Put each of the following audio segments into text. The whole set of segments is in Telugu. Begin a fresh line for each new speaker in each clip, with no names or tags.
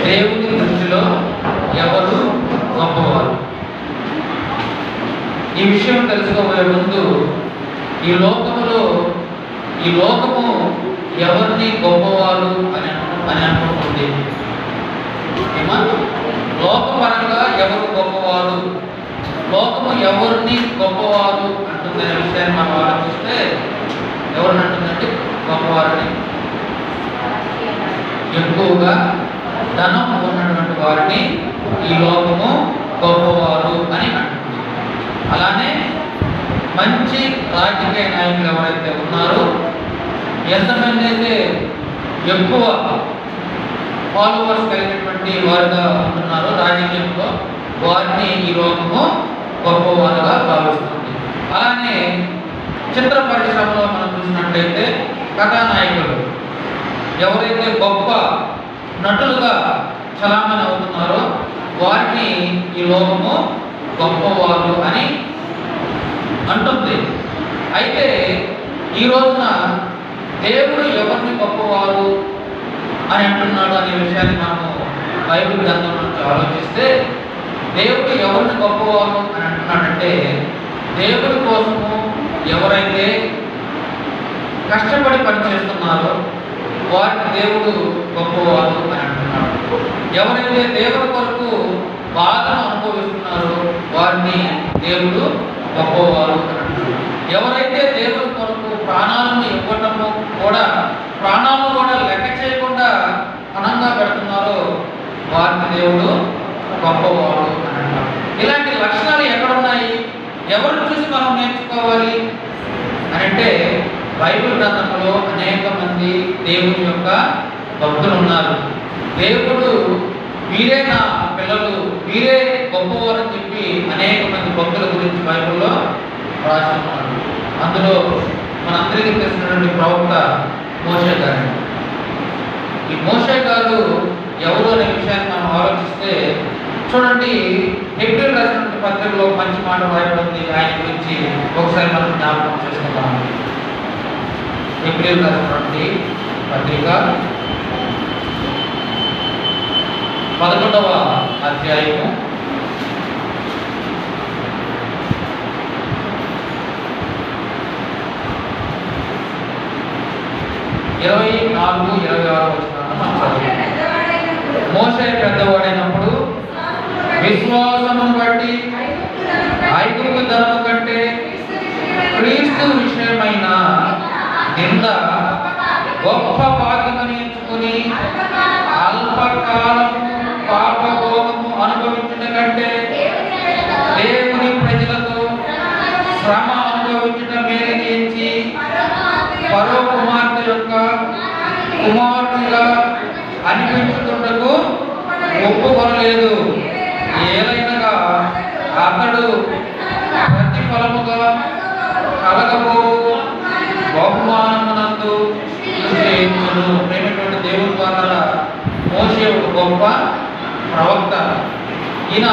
దేవుని దృష్టిలో ఎవరు గొప్పవారు? ఈ విషయం తెలుసుకోబోయే ముందు ఈ లోకము ఎవరిని గొప్పవారు అని అనుకుంటుంది. లోకపరంగా ఎవరు గొప్పవారు, లోకము ఎవరిని గొప్పవారు అంటుందనే విషయాన్ని మనం ఆలోచిస్తే ఎవరిని అంటుందంటే గొప్పవారిని ఎక్కువగా ధనం ఉన్నటువంటి వారిని ఈ లోకము గొప్పవారు అని అంటుంది. అలానే మంచి రాజకీయ నాయకులు ఎవరైతే ఉన్నారో, ఎంతమంది అయితే ఎక్కువ ఫాలోవర్స్ కలిగినటువంటి వారుగా ఉంటున్నారో రాజకీయంలో, వారిని ఈ లోకము గొప్పవారుగా భావిస్తుంది. అలానే చిత్ర పరిశ్రమలో మనం చూసినట్లయితే కథానాయకులు ఎవరైతే గొప్ప నటులుగా చలామణి అవుతున్నారో వారిని ఈ లోకము గొప్పవారు అని అంటుంది. అయితే ఈ రోజున దేవుడు ఎవరిని గొప్పవారు అని అంటున్నాడు అనే విషయాన్ని మనము బైబిల్ గ్రంథం నుంచి ఆలోచిస్తే, దేవుడు ఎవరిని గొప్పవారు అని అంటున్నాడంటే, దేవుడి కోసము ఎవరైతే కష్టపడి పనిచేస్తున్నారో వారిని దేవుడు గొప్పవారు అని అంటున్నాడు. ఎవరైతే దేవుడి కొరకు బాధను అనుభవిస్తున్నారో వారిని దేవుడు గొప్పవారు అని అంటున్నాడు. ఎవరైతే దేవుడి కొరకు ప్రాణాలను ఇవ్వటము కూడా, ప్రాణాలను కూడా లెక్క చేయకుండా అనంగా పెడుతున్నారో వారిని దేవుడు గొప్పవాడు అని అంటారు. ఇలాంటి లక్షణాలు ఎక్కడున్నాయి, ఎవరిని చూసి మనం నేర్చుకోవాలి అని అంటే, బైబిల్ గ్రంథంలో అనేక మంది దేవుని యొక్క భక్తులు ఉన్నారు. దేవుడు వీరే నా పిల్లలు, వీరే గొప్పవారు అని చెప్పి అనేక మంది భక్తుల గురించి బైబిల్లో రాసి ఉన్నారు. అందులో మనందరికీ తెలిసినటువంటి ప్రవక్త మోషే గారు. ఈ మోషే గారు ఎవరు అనే విషయాన్ని మనం ఆలోచిస్తే, చూడండి, హెబ్రీయులకు రాసినటువంటి పత్రికలో మంచి మాట రాయబడింది. ఆయన గురించి ఒకసారి మనం జ్ఞాపకం చేసుకుందాం. హెబ్రీయులకు రాసినటువంటి పత్రిక 11వ అధ్యాయము 24-26 వచనాలను మోషే పెద్దవాడైనప్పుడు విశ్వాసమును బట్టి ఐగుప్తు ధనము కంటే క్రీస్తు విషయమైన నింద గొప్ప భాగ్యమని ఎంచుకుని అల్పకాలము పాపభోగము అనుభవించిన కంటే దేవుని ప్రజలతో శ్రమ అనుభవించిన మేలు ఎంచి ఫరో కుమార్తె యొక్క కుమారునిగా అనిపించుటకు ఒప్పుకొనలేదు. ఏలైనగా అతడు ప్రతిఫలముగా కలగబోవు బహుమానమునందు ప్రేమటువంటి దేవుని ద్వారా మోషే ఒక గొప్ప ప్రవక్త. ఈయన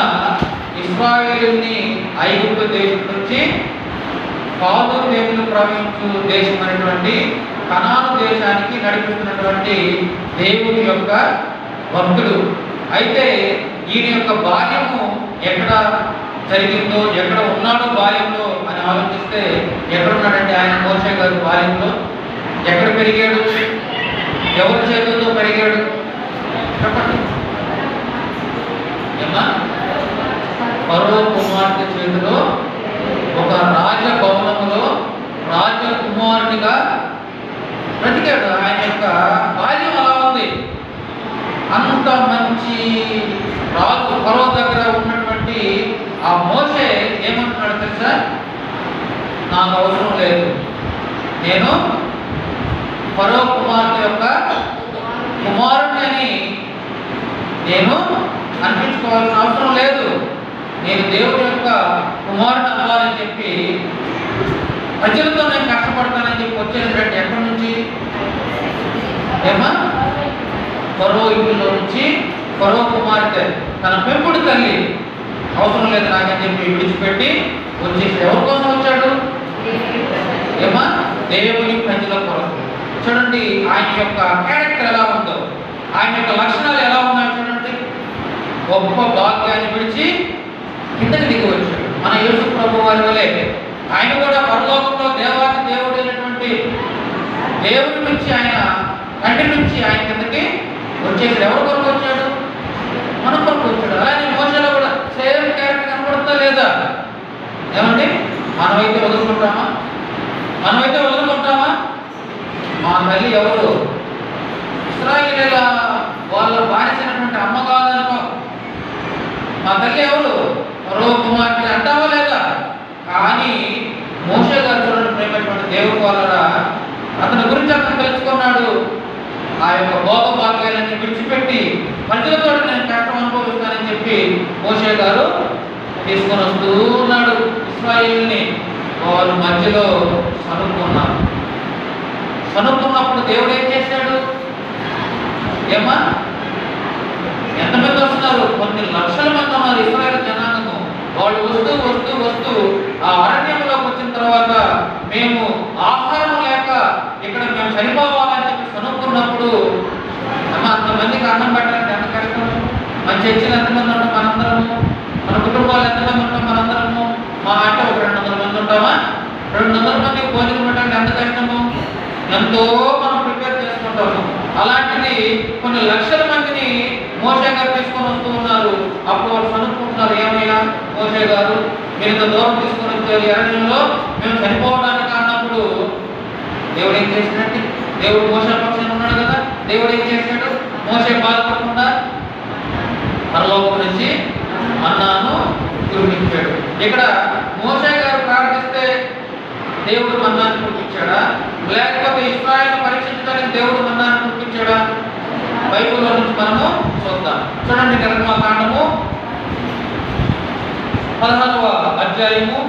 ఇశ్రాయేలుని ఐగుప్తు దేశం నుంచి పాలు దేవుని ప్రవహించు దేశం అనేటువంటి కనాను దేశానికి నడిపిస్తున్నటువంటి దేవుని యొక్క భక్తుడు. అయితే ఈయన యొక్క బాల్యము ఎక్కడ జరిగిందో, ఎక్కడ ఉన్నాడో బాల్యంలో అని ఆలోచిస్తే, ఎక్కడున్నాడంటే ఆయన మోషే గారు బాల్యంలో ఎక్కడ పెరిగాడు, ఎవరి చేతులతో పెరిగాడు చెప్పండి. ఏమా? ఫరో కుమార్తె చేతిలో ఒక రాజభవనములో రాజకుమారునిగా బ్రతికాడు. ఆయన యొక్క బాల్యం అలా ఉంది. అంత మంచి రాజు ఫరో దగ్గర ఉన్నటువంటి ఆ మోషే ఏమంటున్నాడు తెలుసా? నాకు అవసరం లేదు, నేను ఫరో కుమార్తె యొక్క కుమారుడిని అని నేను అనిపించుకోవాల్సిన అవసరం లేదు, నేను దేవుడి యొక్క కుమారుడు అవ్వాలని చెప్పి ప్రజలతో నేను కష్టపడతానని చెప్పి వచ్చేటటువంటి ఎక్కడి నుంచి ఏమా? ఫరో ఇంటిలో నుంచి ఫరో కుమార్తె తన పెంపుడు తల్లి అవసరం లేదు నాకని చెప్పి విడిచిపెట్టి వచ్చేసి ఎవరి కోసం వచ్చాడు? ఏమా? దేవుని ప్రజల కొరకు. చూడండి ఆయన యొక్క క్యారెక్టర్ ఎలా ఉందో, ఆయన యొక్క లక్షణాలు ఎలా ఉన్నాయో చూడండి. గొప్ప భాగ్యాన్ని విడిచి కిందకి దిగి వచ్చాడు. మన యేసు ప్రభు వారి వలె ఆయన కూడా పరలోకంలో దేవాది దేవుడైనటువంటి దేవుడి నుంచి, ఆయన తండ్రి నుంచి ఆయన కిందకి వచ్చేసాడు. ఎవరి కొరకు వచ్చాడు? మన కొరకు వచ్చాడు. అలానే మోషేలో కూడా సేమ్ క్యారెక్టర్ కనపడుతుందా లేదా? ఏమండి, మనమైతే వదులుకుంటామా? మనమైతే వదులుకుంటామా? మా తల్లి ఎవరు? ఇశ్రాయేలీయుల వాళ్ళ బానిసైనటువంటి అమ్మ కాదనుకో. మా తల్లి ఎవరు? మరో కుమార్తె అంటావా లేదా? కానీ మోషే గారు చూడండి, ప్రేమైనటువంటి దేవుడు వాళ్ళరా, అతని గురించి అతను తెలుసుకున్నాడు. ఆ యొక్క భోగ భాగ్యాలన్నీ విడిచిపెట్టి ప్రజలతో నేను కష్టం అనుభవిస్తానని చెప్పి మోషే గారు తీసుకొని వస్తూ ఉన్నాడు. ఇశ్రాయేలుని వారు మధ్యలో సనుక్కున్నారు. సనుక్కున్నప్పుడు దేవుడు ఏం చేశాడు? ఏమా, ఎంతమంది వస్తున్నారు? కొన్ని లక్షల మంది ఉన్నారు ఇశ్రాయేలు జనాంగము. వాళ్ళు వస్తూ వస్తూ వస్తూ ఆ అరణ్యంలోకి వచ్చిన తర్వాత మేము ఆహారం లేక ఇక్కడ మేము చనిపోవాలని చెప్పి సనుక్కున్నప్పుడు, అమ్మ అంతమందికి అన్నం పెట్టాలంటే ఎంత కష్టము? మన చర్చలు ఎంతమంది ఉంటాం మనందరము? మన కుటుంబాలు ఎంతమంది ఉంటాం మనందరము? మా అంటే ఒక 200 మంది ఉంటామా? 200 మందికి భోజనం పెట్టాలంటే ఎంత కష్టము? ఎంతో మనం ప్రిపేర్ చేసుకుంటాము. అలాంటిది కొన్ని లక్షల మందిని మోషే గారు తీసుకొని వస్తూ ఉన్నారు. అప్పుడు వాళ్ళు సనుక్కుంటున్నారు, ఏమయ్యా మోషే గారు, మీరు ఇంత దూరం తీసుకొని వచ్చారు అరణ్యంలో, మేము చనిపోవడానికి అన్నప్పుడు దేవుడు ఏం చేసినట్టు? దేవుడు మోషే పక్షాన ఉన్నాడు కదా. దేవుడు ఏం చేశాడు? మోషే బాధపడకుండా పరలోకం నుంచి మన్నాను కురిపించాడు. ఇక్కడ మోషే గారు ప్రార్థిస్తే దేవుడు మన్నాను కురిపించాడా? లేకపోతే ఇశ్రాయేలును పరీక్షించడానికి దేవుడు మన్నాను కురిపించాడా? బైబిల్లో నుంచి మనము చూద్దాం. చూడండి, నిర్గమకాండము 16వ అధ్యాయము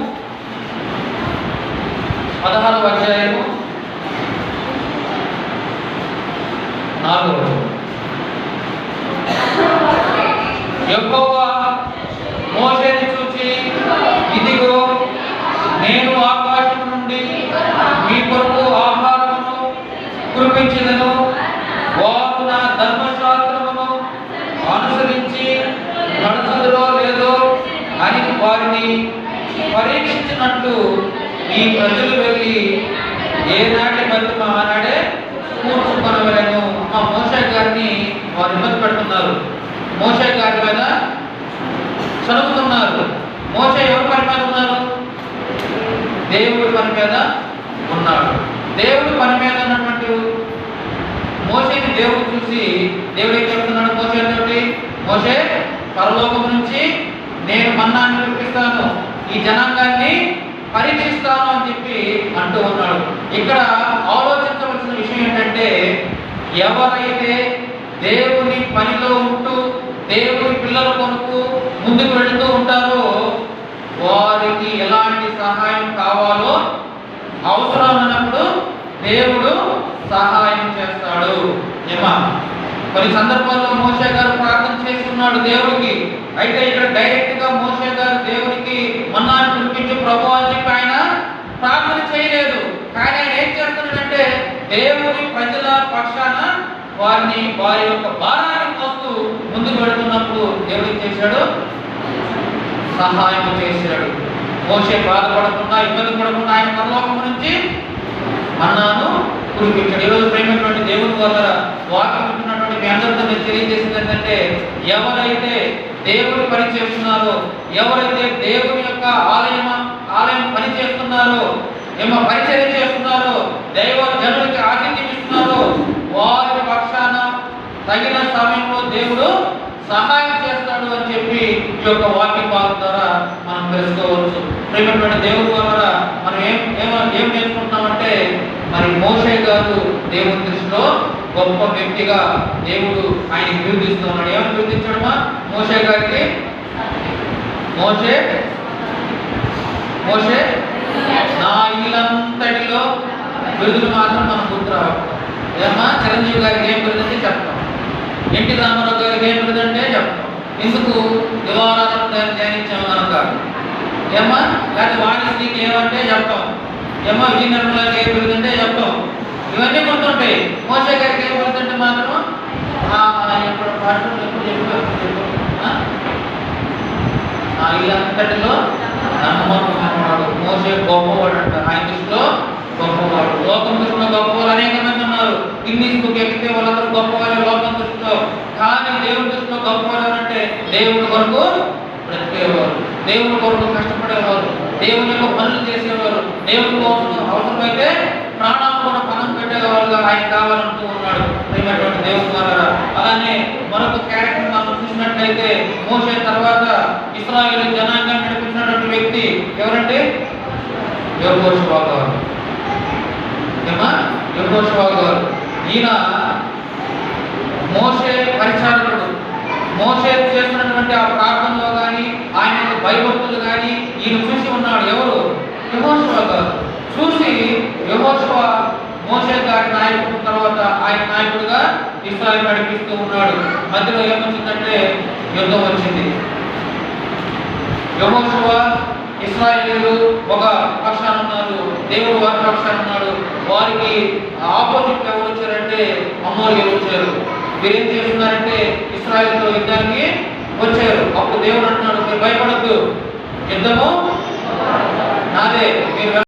4వ యెహోవా మోషేని చూచి, ఇదిగో నేను ఆకాశం నుండి మీ కొరకు ఆహారమును కురిపించెదను, వారు నా ధర్మశాస్త్రమును అనుసరించి నడుచుదురో లేదో అని వారిని పరీక్షించినట్లు ఈ ప్రజలు వెళ్ళి ఏనాటి బతుకు ఆనాడే కూర్చుకొనవలెను. మా మోషే గారిని వారు ఇబ్బంది పెడుతున్నారు. మోషే గారి మీద చదువుతున్నారు. మోషే ఎవరి పని మీద ఉన్నారు? దేవుడి పని మీద ఉన్నాడు. దేవుడి పని మీద ఉన్నటువంటి మోషేని దేవుడు చూసి దేవుడు ఏం చెప్తున్నాడు మోషేతోటి? మోషే, పరలోకం నుంచి నేను మన్నాన్ని కురిపిస్తాను, ఈ జనాంగాన్ని పరీక్షిస్తాను అని చెప్పి అంటూ ఉన్నాడు. ఇక్కడ ఆలోచించవలసిన విషయం ఏంటంటే, ఎవరైతే దేవుని పనిలో ఉంటూ దేవుని పిల్లల కొరకు ముందుకు వెళుతూ ఉంటారో వారికి ఎలాంటి సహాయం కావాలో అవసరమైనప్పుడు దేవుడు సహాయం చేస్తాడు. ఏమా, కొన్ని సందర్భాల్లో మోషే గారు ప్రార్థన చేస్తున్నాడు దేవుడికి. అయితే ఇక్కడ డైరెక్ట్ గా మోషే గారు దేవునికి మన్నాను కురిపించి ప్రభు అని చెప్పి ఆయన ప్రార్థన చేయలేదు. కానీ ఆయన ఏం చేస్తున్నాడంటే, దేవుని ప్రజల పక్షాన వారి యొక్క భారాన్ని మోస్తూ ముందుకు వెళుతున్నప్పుడు దేవుడు ఏం చేశాడు? సహాయం చేశాడు. మోషే బాధపడకుండా ఇబ్బంది పడకుండా ఆయన పరలోకం నుంచి మన్నాను కురిపించాడు. ఈరోజు ప్రేమైనటువంటి దేవుని వల్ల వాక్యం వింటున్నటువంటి మీ అందరితో నేను తెలియజేసింది ఏంటంటే, ఎవరైతే దేవుని పని చేస్తున్నారో, ఎవరైతే దేవుని యొక్క ఆలయం పని చేస్తున్నారో, పరిచయం చేస్తున్నారో, దైవ జనులకి ఆతిథ్యం ఇస్తున్నారో, వారి పక్షాన తగిన సమయంలో దేవుడు సహాయం చేస్తాడు అని చెప్పి ఈ యొక్క వాక్య భాగం ద్వారా మనం తెలుసుకోవచ్చు. ప్రేమైనటువంటి దేవుని వల్ల మనం ఏం నేర్చుకుంటున్నామంటే, మరి మోషే గారు దేవుని దృష్టిలో గొప్ప వ్యక్తిగా దేవుడు ఆయన కీర్తిస్తూ ఉన్నాడు. ఏమని కీర్తించడమా మోషే గారికి? మోషే నా ఇల్లంతటిలో బిరుదులు మాత్రం మనం గుర్తు రావాలి. ఏమా, చిరంజీవి గారికి ఏం బిరుదంటే చెప్తాం, ఎన్టీ రామారావు గారికి ఏం బిరుదంటే చెప్తాం. ఎందుకు? దివారాధన ధ్యానించాము కనుక. ఏమా, లేకపోతే వాణిశ్రీకి ఏమంటే చెప్తాం. ఏమో విజయ నిర్మలకి ఏం బిరుదంటే చెప్తాం. ఇవన్నీ గుర్తుంటాయి. మోషే గారికి ఏం బిరుదంటే మాత్రం ఎప్పుడు చెప్పు నమ్మకమైనవాడు. మోషే గొప్పవాడు అంట, ఆయన దృష్టిలో గొప్పవాడు. లోకం దృష్టిలో గొప్పవాళ్ళు అనేక మంది ఉన్నారు. గిన్నీస్ బుక్ ఎక్కితే వాళ్ళందరూ గొప్పవాళ్ళే లోకం దృష్టిలో. కానీ దేవుడి దృష్టిలో గొప్పవాడు అంటే దేవుడి కొరకు బ్రతికేవారు, దేవుడి కొరకు కష్టపడేవారు, దేవుని యొక్క పనులు చేసేవారు, దేవుడి కోసం అవసరమైతే ప్రాణాలు కూడా పనం పెట్టేవారుగా ఆయన కావాలంటూ ఉన్నాడు. ప్రియమైనటువంటి దేవుని ద్వారా అలానే మరొక క్యారెక్టర్ మనం చూసినట్లయితే మోషే తర్వాత ఇశ్రాయేలు జనాంగాన్ని నడిపించినటువంటి వ్యక్తి ఎవరంటే యెహోషువ గారు. యెహోషువ గారు ఈయన మోషే పరిచారకుడు. మోషే చేస్తున్నటువంటి ఆ ప్రార్థనలో కానీ ఆయన భయభక్తులు కానీ ఈయన చూసి ఉన్నాడు. ఎవరు? యెహోషువ గారు. చూసి యెహోషువ మోషే గారి నాయకుడు తర్వాత ఆయన నాయకుడిగా ఇశ్రాయేలు నడిపిస్తూ ఉన్నాడు. మధ్యలో ఏమొచ్చిందంటే యుద్ధం వచ్చింది. యెహోషువ ఇశ్రాయేలీయులు ఒక పక్షాన ఉన్నారు, దేవుడు వారి పక్షాన ఉన్నాడు. వారికి ఆపోజిట్ ఎవరు వచ్చారంటే అమోరీయులు వచ్చారు. వీరేం చేస్తున్నారంటే ఇశ్రాయేలుతో యుద్ధానికి వచ్చారు. అప్పుడు దేవుడు అంటున్నాడు, మీరు భయపడద్దు, యుద్ధము నాదే, మీరు